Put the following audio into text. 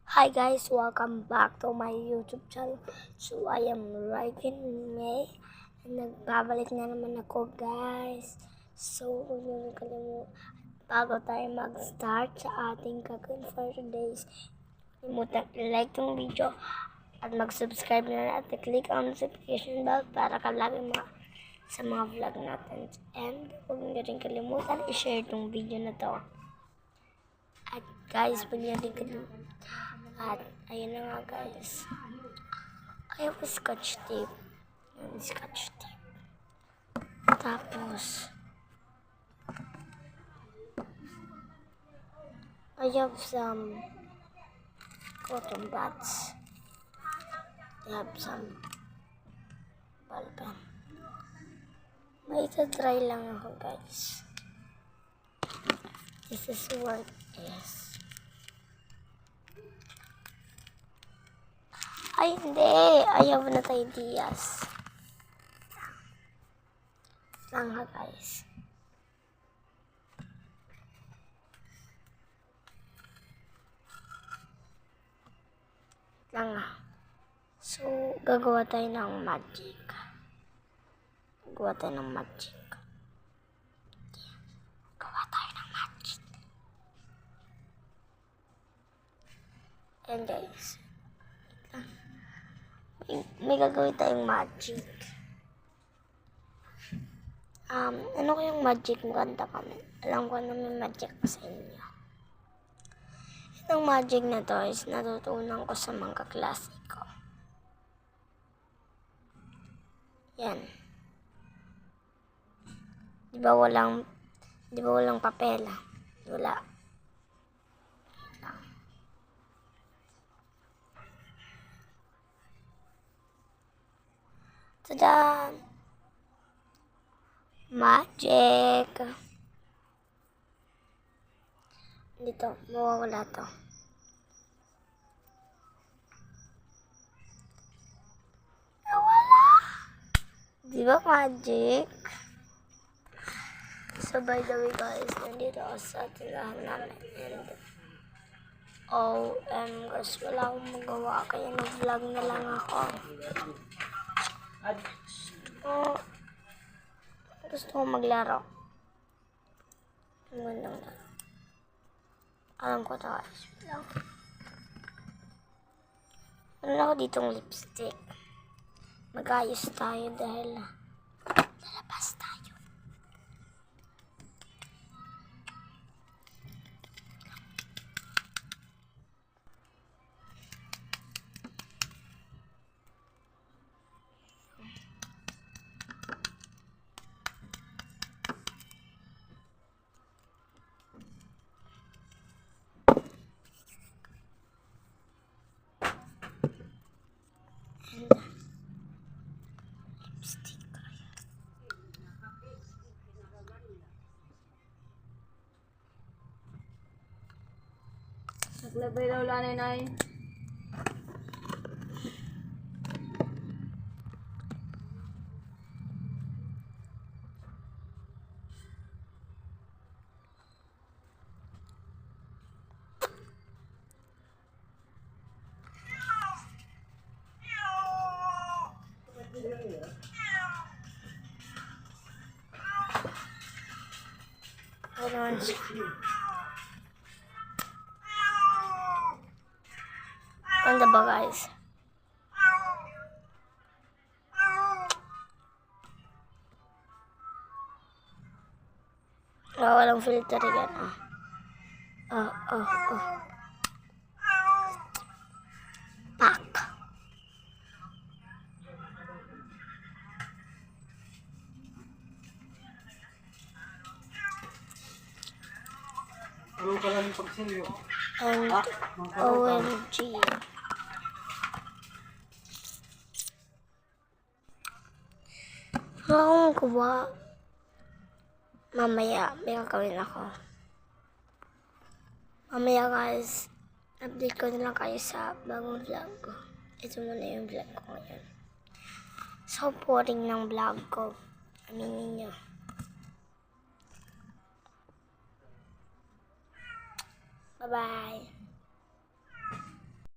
Hi guys, welcome back to my YouTube channel. So I am Ryken May and nagbabalik na naman ako guys. So huwag niyo kalimutan, bago tayo mag-start sa ating gagawin for today's, kalimutan i-like tong video at mag-subscribe na at i-click ang notification bell para kalagi sa mga vlog natin. And huwag niyo rin kalimutan i-share tong video na to. At guys, huwag niyo rin kalimutan. At ayun na nga guys, I have a scotch tape. Scotch tape. Tapos I have some cotton buds. I have some ball pen. May try lang ako guys. This is what it is. Ay, hindi. Ayaw na tayo ideas. Lang ha, guys. Lang ha. So, gagawa tayo ng magic. Gagawa tayo ng magic. Gagawa tayo ng magic. And guys, may gagawin tayong magic. Ano kayong magic mo? Ganda kami. Alam ko na may magic sa inyo. Itong magic na to is natutunan ko sa mga kaklase ko. Yan. Di ba walang papel? Wala. Tada! Magic! Dito, mawawala to. Nawala! Di ba magic? So by the way guys, nandito ako sa tirahan namin and guys, wala akong magawa kaya nag-vlog na lang ako. Gusto ko maglaro. Ang gandang laro. Alam ko ito guys. Meron ako ditong lipstick. Mag-ayos tayo dahil lalabas tayo. Lipstick. Naglabay daw lanay nay. Ganda ba guys? Walang filter yan. Pak. Ano ka lang pagsilyo? And OMG. Akong kuha. Mamaya, may gagawin ako. Mamaya guys, update ko na lang kayo sa bagong vlog ko. Ito muna yung vlog ko ngayon. So boring ng vlog ko. Aminin nyo. Bye-bye.